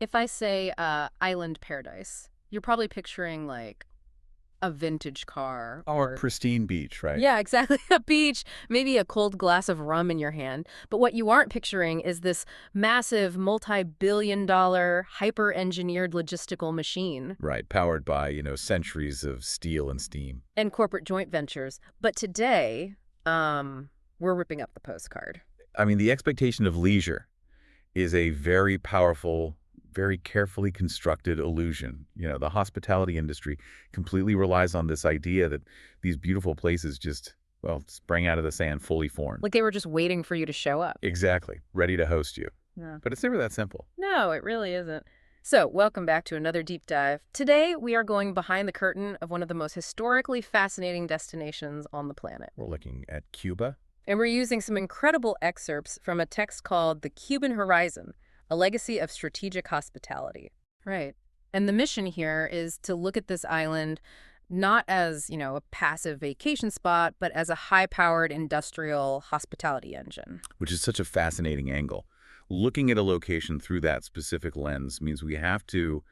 If I say island paradise, you're probably picturing like a vintage car Oh, a or pristine beach, right? yeah, exactly. A beach, maybe a cold glass of rum in your hand. But what you aren't picturing is this massive, multi-billion-dollar, hyper-engineered logistical machine Right, powered by, centuries of steel and steam. and corporate joint ventures. But today, we're ripping up the postcard. I mean, the expectation of leisure is a very powerful, very carefully constructed illusion. The hospitality industry completely relies on this idea that these beautiful places just, well, sprang out of the sand fully formed. Like they were just waiting for you to show up. Exactly, ready to host you. Yeah. But it's never that simple. No, it really isn't. So, welcome back to another deep dive. Today, we are going behind the curtain of one of the most historically fascinating destinations on the planet. We're looking at Cuba. And we're using some incredible excerpts from a text called The Cuban Horizon, a legacy of strategic hospitality. Right. And the mission here is to look at this island not as, a passive vacation spot, but as a high-powered industrial hospitality engine. Which is such a fascinating angle. Looking at a location through that specific lens means we have to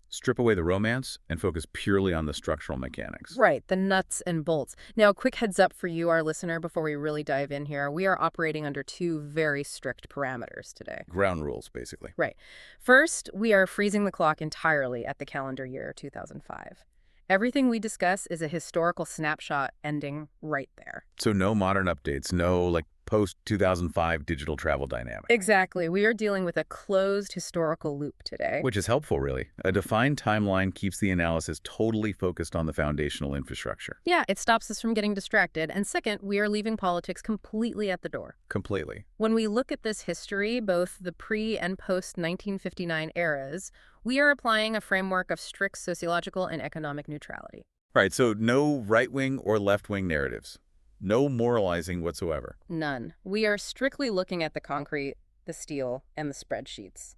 strip away the romance and focus purely on the structural mechanics. Right, the nuts and bolts. Now, a quick heads up for you, our listener, before we really dive in here. We are operating under two very strict parameters today. Ground rules, basically. Right. First, we are freezing the clock entirely at the calendar year 2005. Everything we discuss is a historical snapshot ending right there. So no modern updates, no post-2005 digital travel dynamic. Exactly. We are dealing with a closed historical loop today. Which is helpful, really. A defined timeline keeps the analysis totally focused on the foundational infrastructure. Yeah, it stops us from getting distracted. And second, we are leaving politics completely at the door. Completely. When we look at this history, both the pre- and post-1959 eras, we are applying a framework of strict sociological and economic neutrality. Right, so no right-wing or left-wing narratives. No moralizing whatsoever. None. We are strictly looking at the concrete, the steel, and the spreadsheets.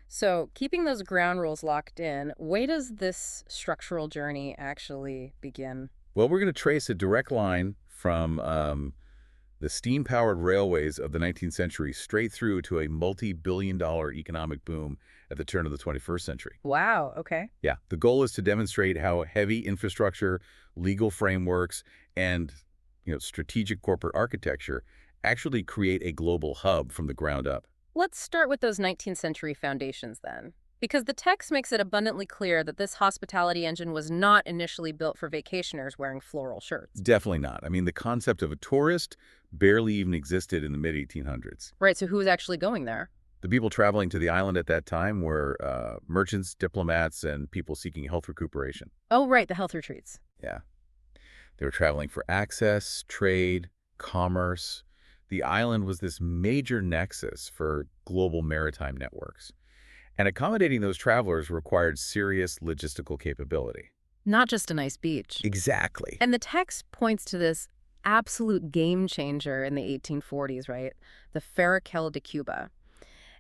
So, keeping those ground rules locked in, where does this structural journey actually begin? Well, we're going to trace a direct line from the steam-powered railways of the 19th century straight through to a multi-billion-dollar economic boom at the turn of the 21st century. Wow, okay. Yeah, the goal is to demonstrate how heavy infrastructure, legal frameworks, and strategic corporate architecture actually create a global hub from the ground up. Let's start with those 19th century foundations then. Because the text makes it abundantly clear that this hospitality engine was not initially built for vacationers wearing floral shirts. Definitely not. I mean, the concept of a tourist barely even existed in the mid-1800s. Right, so who was actually going there? The people traveling to the island at that time were merchants, diplomats, and people seeking health recuperation. Oh, right, the health retreats. Yeah. They were traveling for access, trade, commerce. The island was this major nexus for global maritime networks. And accommodating those travelers required serious logistical capability. Not just a nice beach. Exactly. And the text points to this absolute game changer in the 1840s, right? The Ferrocarril de Cuba.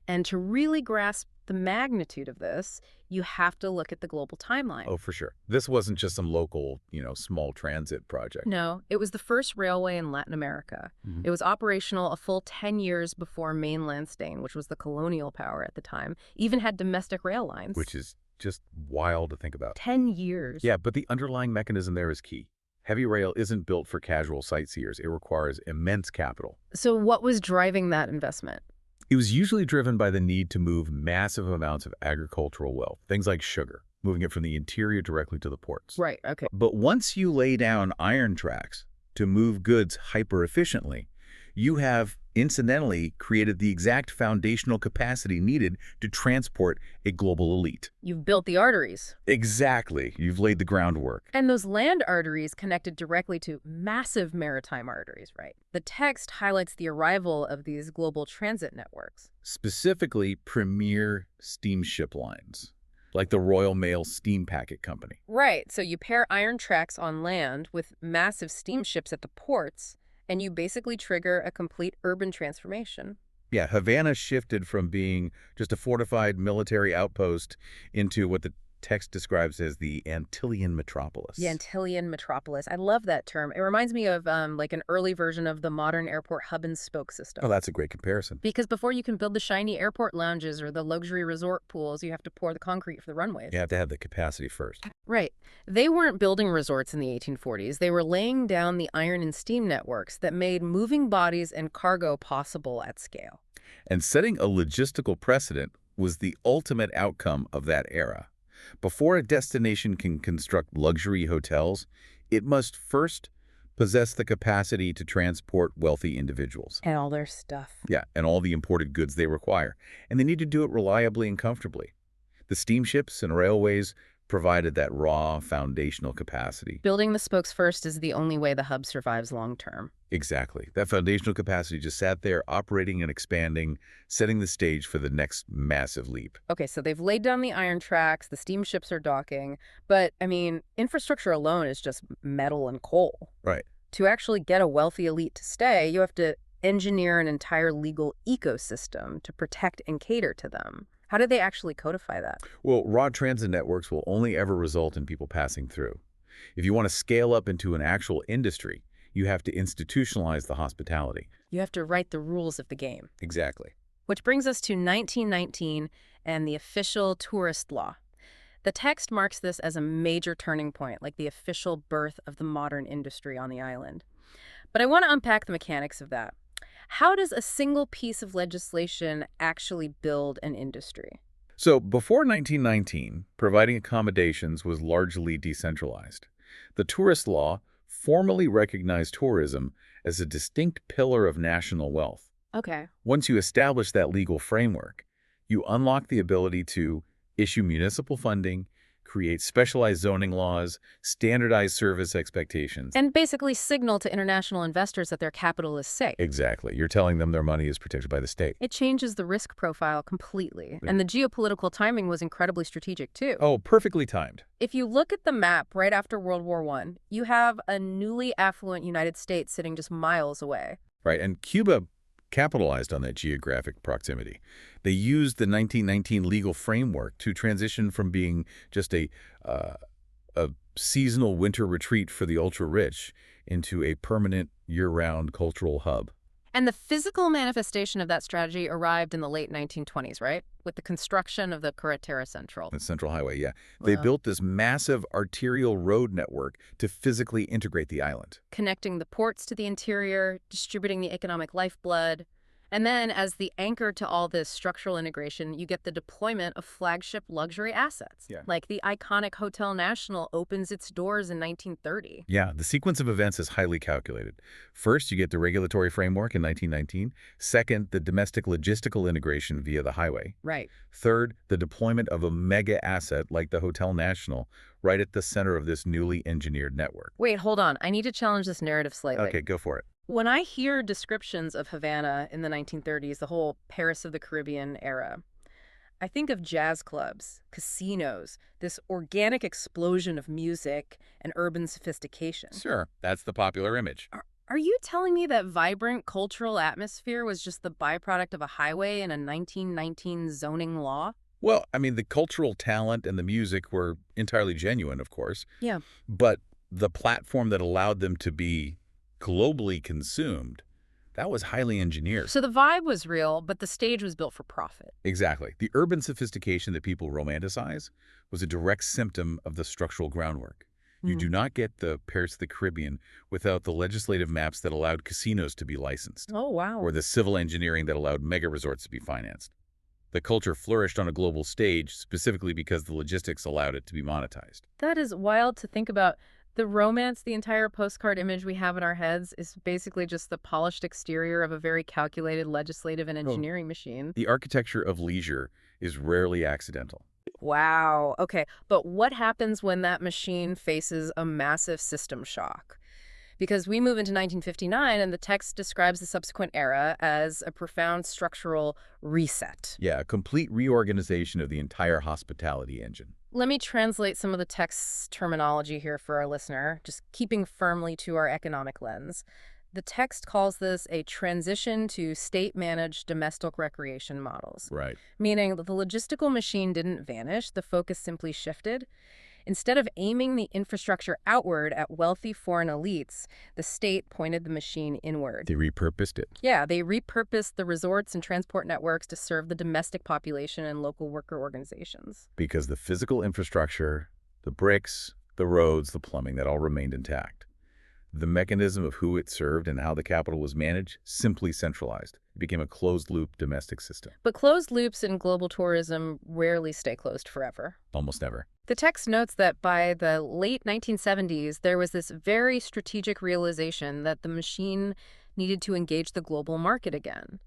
And to really grasp the magnitude of this, you have to look at the global timeline. Oh, for sure. This wasn't just some local, small transit project. No, it was the first railway in Latin America. It was operational a full 10 years before mainland Spain, which was the colonial power at the time, even had domestic rail lines. Which is just wild to think about. 10 years. Yeah, but the underlying mechanism there is key. Heavy rail isn't built for casual sightseers. It requires immense capital. So what was driving that investment? It was usually driven by the need to move massive amounts of agricultural wealth, things like sugar, moving it from the interior directly to the ports. Right, okay. But once you lay down iron tracks to move goods hyper-efficiently, you have incidentally created the exact foundational capacity needed to transport a global elite. You've built the arteries. Exactly. You've laid the groundwork. And those land arteries connected directly to massive maritime arteries, right? The text highlights the arrival of these global transit networks. Specifically, premier steamship lines, like the Royal Mail Steam Packet Company. Right, so you pair iron tracks on land with massive steamships at the ports, and you basically trigger a complete urban transformation. Yeah, Havana shifted from being just a fortified military outpost into what the text describes as the Antillean The metropolis. Antillean metropolis. I love that term. It reminds me of like an early version of the modern airport hub and spoke Oh, system. that's a great comparison. Because before you can build the shiny airport lounges or the luxury resort pools, you have to pour the concrete for the You runways. have to have the capacity first. Right. They weren't building resorts in the 1840s. They were laying down the iron and steam networks that made moving bodies and cargo possible at scale. And setting a logistical precedent was the ultimate outcome of that era. Before a destination can construct luxury hotels, it must first possess the capacity to transport wealthy individuals. And all their stuff. Yeah, and all the imported goods they require. And they need to do it reliably and comfortably. The steamships and railways provided that raw foundational capacity. Building the spokes first is the only way the hub survives long term. Exactly. That foundational capacity just sat there operating and expanding, setting the stage for the next massive leap. Okay, so they've laid down the iron tracks, the steamships are docking, but, I mean, infrastructure alone is just metal and coal. Right. To actually get a wealthy elite to stay, you have to engineer an entire legal ecosystem to protect and cater to them. How do they actually codify that? Well, raw transit networks will only ever result in people passing through. If you want to scale up into an actual industry, you have to institutionalize the hospitality. You have to write the rules of the game. Exactly. Which brings us to 1919 and the official tourist law. The text marks this as a major turning point, like the official birth of the modern industry on the island. But I want to unpack the mechanics of that. How does a single piece of legislation actually build an industry? So before 1919, providing accommodations was largely decentralized. The tourist law formally recognized tourism as a distinct pillar of national wealth. Okay. Once you establish that legal framework, you unlock the ability to issue municipal funding, create specialized zoning laws, standardize service expectations. And basically signal to international investors that their capital is safe. Exactly. You're telling them their money is protected by the state. It changes the risk profile completely. And the geopolitical timing was incredibly strategic, too. Oh, perfectly timed. If you look at the map right after World War I, you have a newly affluent United States sitting just miles away. Right. And Cuba capitalized on that geographic proximity. They used the 1919 legal framework to transition from being just a seasonal winter retreat for the ultra-rich into a permanent year-round cultural hub. And the physical manifestation of that strategy arrived in the late 1920s, right? With the construction of the Carretera Central. The Central Highway, yeah. They Wow. built this massive arterial road network to physically integrate the island. Connecting the ports to the interior, distributing the economic lifeblood. And then, as the anchor to all this structural integration, you get the deployment of flagship luxury assets. Yeah. Like the iconic Hotel National opens its doors in 1930. Yeah, the sequence of events is highly calculated. First, you get the regulatory framework in 1919. Second, the domestic logistical integration via the highway. Right. Third, the deployment of a mega asset like the Hotel National right at the center of this newly engineered network. Wait, hold on. I need to challenge this narrative slightly. Okay, go for it. When I hear descriptions of Havana in the 1930s, the whole Paris of the Caribbean era, I think of jazz clubs, casinos, this organic explosion of music and urban sophistication. Sure, that's the popular image. Are you telling me that vibrant cultural atmosphere was just the byproduct of a highway and a 1919 zoning law? Well, I mean, the cultural talent and the music were entirely genuine, of course. Yeah. But the platform that allowed them to be globally consumed, that was highly engineered. So the vibe was real, but the stage was built for profit. Exactly. The urban sophistication that people romanticize was a direct symptom of the structural groundwork. You do not get the Paris of the Caribbean without the legislative maps that allowed casinos to be licensed, Oh, wow. or the civil engineering that allowed mega resorts to be financed. The culture flourished on a global stage specifically because the logistics allowed it to be monetized. That is wild to think about. The romance, the entire postcard image we have in our heads, is basically just the polished exterior of a very calculated legislative and engineering machine. The architecture of leisure is rarely accidental. Wow. Okay, but what happens when that machine faces a massive system shock? Because we move into 1959, and the text describes the subsequent era as a profound structural reset. Yeah, a complete reorganization of the entire hospitality engine. Let me translate some of the text's terminology here for our listener, just keeping firmly to our economic lens. The text calls this a transition to state-managed domestic recreation models, Right. meaning that the logistical machine didn't vanish, the focus simply shifted. Instead of aiming the infrastructure outward at wealthy foreign elites, the state pointed the machine inward. They repurposed it. Yeah, they repurposed the resorts and transport networks to serve the domestic population and local worker organizations. Because the physical infrastructure, the bricks, the roads, the plumbing, that all remained intact. The mechanism of who it served and how the capital was managed simply centralized. It became a closed-loop domestic system. But closed loops in global tourism rarely stay closed forever. Almost never. The text notes that by the late 1970s, there was this very strategic realization that the machine needed to engage the global market again.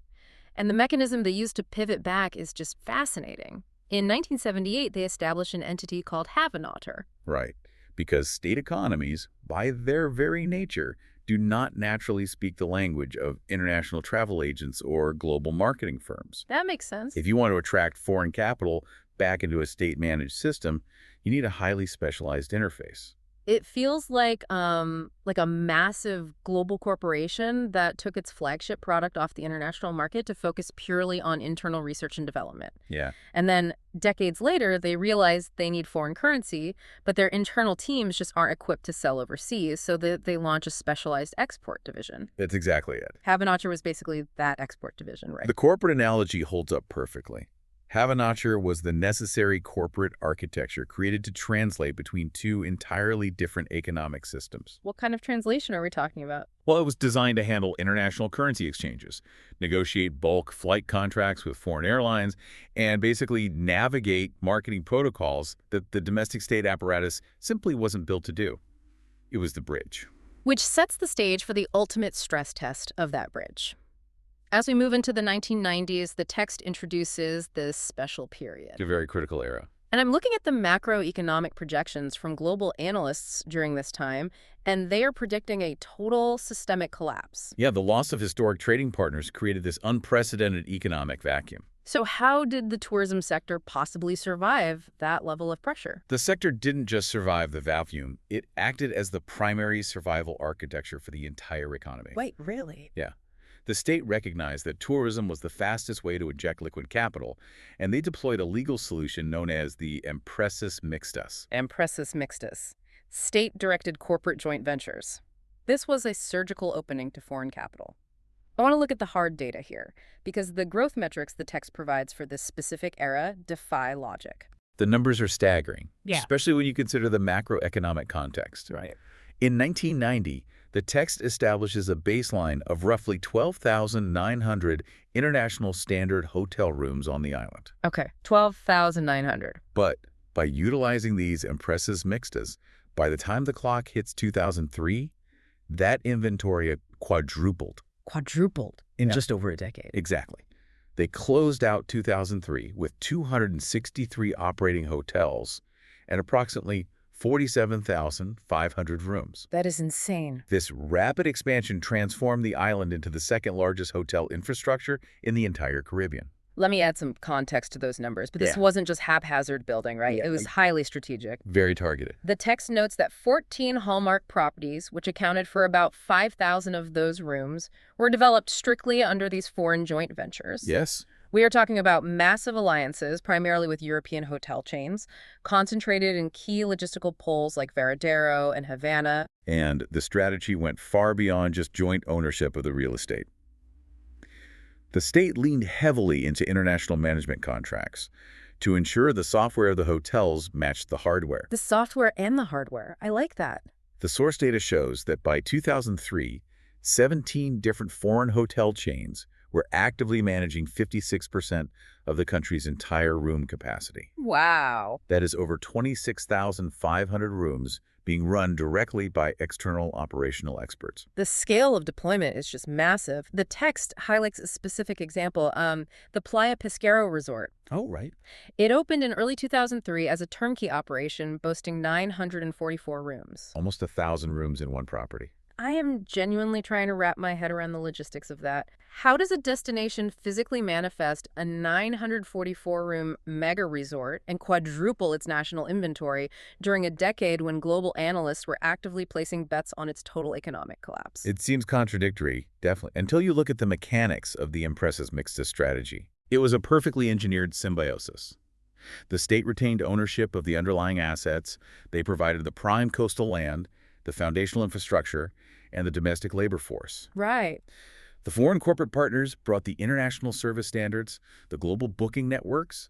And the mechanism they used to pivot back is just fascinating. In 1978, they established an entity called Havenotter. Right. Because state economies, by their very nature, do not naturally speak the language of international travel agents or global marketing firms. That makes sense. If you want to attract foreign capital back into a state-managed system, you need a highly specialized interface. It feels like a massive global corporation that took its flagship product off the international market to focus purely on internal research and development. Yeah. And then decades later, they realized they need foreign currency, but their internal teams just aren't equipped to sell overseas, so they launch a specialized export division. That's exactly it. Havenotter was basically that export division, right? The corporate analogy holds up perfectly. Havenotter was the necessary corporate architecture created to translate between two entirely different economic systems. What kind of translation are we talking about? Well, it was designed to handle international currency exchanges, negotiate bulk flight contracts with foreign airlines, and basically navigate marketing protocols that the domestic state apparatus simply wasn't built to do. It was the bridge. Which sets the stage for the ultimate stress test of that bridge. As we move into the 1990s, the text introduces this special period. A very critical era. And I'm looking at the macroeconomic projections from global analysts during this time, and they are predicting a total systemic collapse. Yeah, the loss of historic trading partners created this unprecedented economic vacuum. So how did the tourism sector possibly survive that level of pressure? The sector didn't just survive the vacuum, it acted as the primary survival architecture for the entire economy. Wait, really? Yeah. The state recognized that tourism was the fastest way to inject liquid capital, and they deployed a legal solution known as the Empresas Mixtas. Empresas Mixtas, state-directed corporate joint ventures. This was a surgical opening to foreign capital. I want to look at the hard data here, because the growth metrics the text provides for this specific era defy logic. The numbers are staggering, Yeah. especially when you consider the macroeconomic context. Right. In 1990, the text establishes a baseline of roughly 12,900 international standard hotel rooms on the island. Okay, 12,900. But by utilizing these Empresas Mixtas, by the time the clock hits 2003, that inventory quadrupled. Quadrupled in Yeah. just over a decade. Exactly. They closed out 2003 with 263 operating hotels and approximately 47,500 rooms. That is insane. This rapid expansion transformed the island into the second largest hotel infrastructure in the entire Caribbean. Let me add some context to those numbers, but this Yeah. wasn't just haphazard building, right? Yeah. It was highly strategic. Very targeted. The text notes that 14 Hallmark properties, which accounted for about 5,000 of those rooms, were developed strictly under these foreign joint ventures. Yes. We are talking about massive alliances, primarily with European hotel chains, concentrated in key logistical poles like Varadero and Havana. And the strategy went far beyond just joint ownership of the real estate. The state leaned heavily into international management contracts to ensure the software of the hotels matched the hardware. The software and the hardware. I like that. The source data shows that by 2003, 17 different foreign hotel chains were actively managing 56% of the country's entire room capacity. Wow. That is over 26,500 rooms being run directly by external operational experts. The scale of deployment is just massive. The text highlights a specific example, the Playa Pesquero Resort. Oh, right. It opened in early 2003 as a turnkey operation, boasting 944 rooms. Almost 1,000 rooms in one property. I am genuinely trying to wrap my head around the logistics of that. How does a destination physically manifest a 944-room mega resort and quadruple its national inventory during a decade when global analysts were actively placing bets on its total economic collapse? It seems contradictory, definitely, until you look at the mechanics of the Empresas Mixtas strategy. It was a perfectly engineered symbiosis. The state retained ownership of the underlying assets. They provided the prime coastal land, the foundational infrastructure, and the domestic labor force. Right. The foreign corporate partners brought the international service standards, the global booking networks,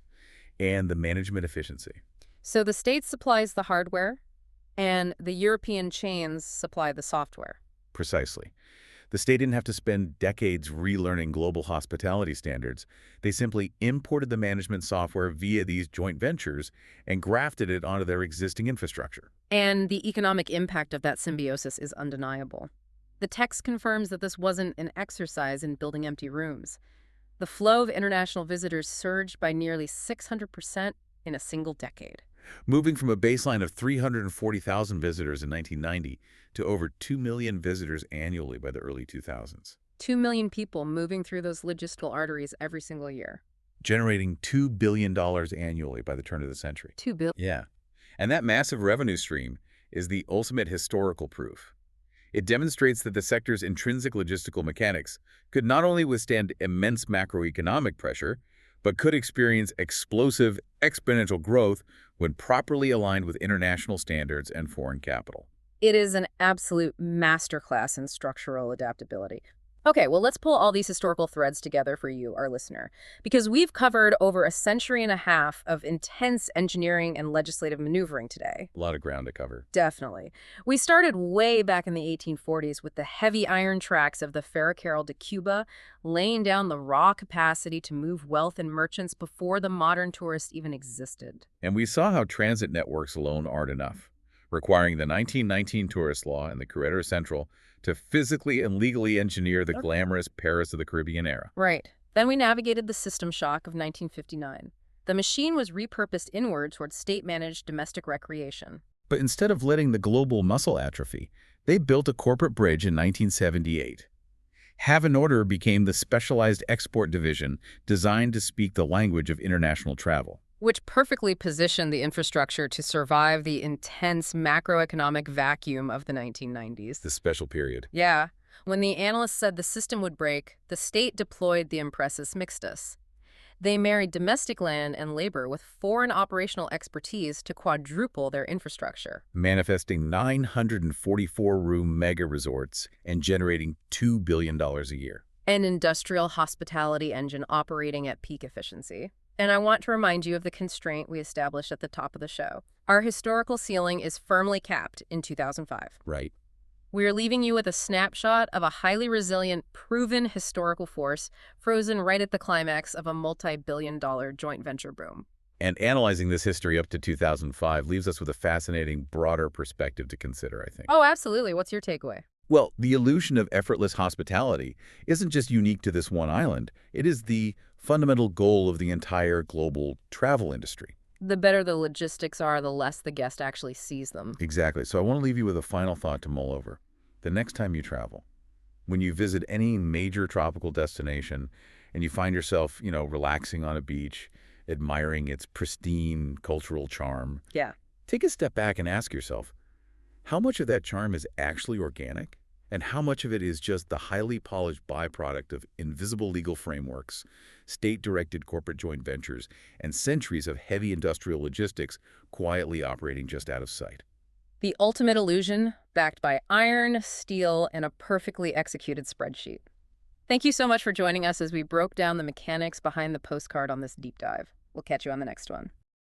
and the management efficiency. So the state supplies the hardware, and the European chains supply the software. Precisely. The state didn't have to spend decades relearning global hospitality standards. They simply imported the management software via these joint ventures and grafted it onto their existing infrastructure. And the economic impact of that symbiosis is undeniable. The text confirms that this wasn't an exercise in building empty rooms. The flow of international visitors surged by nearly 600% in a single decade. Moving from a baseline of 340,000 visitors in 1990 to over 2 million visitors annually by the early 2000s, 2 million people moving through those logistical arteries every single year. generating $2 billion annually by the turn of the century. 2 billion. Yeah. And that massive revenue stream is the ultimate historical proof. It demonstrates that the sector's intrinsic logistical mechanics could not only withstand immense macroeconomic pressure, but could experience explosive, exponential growth when properly aligned with international standards and foreign capital. It is an absolute masterclass in structural adaptability. Okay, well, let's pull all these historical threads together for you, our listener, because we've covered over a century and a half of intense engineering and legislative maneuvering today. A lot of ground to cover. Definitely. We started way back in the 1840s with the heavy iron tracks of the Ferrocarril to Cuba, laying down the raw capacity to move wealth and merchants before the modern tourist even existed. And we saw how transit networks alone aren't enough, requiring the 1919 tourist law and the Querétaro Central to physically and legally engineer the glamorous Paris of the Caribbean era. Right. Then we navigated the system shock of 1959. The machine was repurposed inward towards state-managed domestic recreation. But instead of letting the global muscle atrophy, they built a corporate bridge in 1978. Have an Order became the specialized export division designed to speak the language of international travel. Which perfectly positioned the infrastructure to survive the intense macroeconomic vacuum of the 1990s. The special period. Yeah. When the analysts said the system would break, the state deployed the Empresas Mixtas. They married domestic land and labor with foreign operational expertise to quadruple their infrastructure. Manifesting 944-room mega resorts and generating $2 billion a year. An industrial hospitality engine operating at peak efficiency. And I want to remind you of the constraint we established at the top of the show. Our historical ceiling is firmly capped in 2005. Right. We are leaving you with a snapshot of a highly resilient, proven historical force frozen right at the climax of a multi-billion-dollar joint venture boom. And analyzing this history up to 2005 leaves us with a fascinating, broader perspective to consider, I think. Oh, absolutely. What's your takeaway? Well, the illusion of effortless hospitality isn't just unique to this one island. It is the fundamental goal of the entire global travel industry. The better the logistics are, the less the guest actually sees them. Exactly. So I want to leave you with a final thought to mull over. The next time you travel, when you visit any major tropical destination and you find yourself, relaxing on a beach, admiring its pristine cultural charm, Yeah. take a step back and ask yourself, how much of that charm is actually organic? And how much of it is just the highly polished byproduct of invisible legal frameworks, state-directed corporate joint ventures, and centuries of heavy industrial logistics quietly operating just out of sight? The ultimate illusion, backed by iron, steel, and a perfectly executed spreadsheet. Thank you so much for joining us as we broke down the mechanics behind the postcard on this deep dive. We'll catch you on the next one.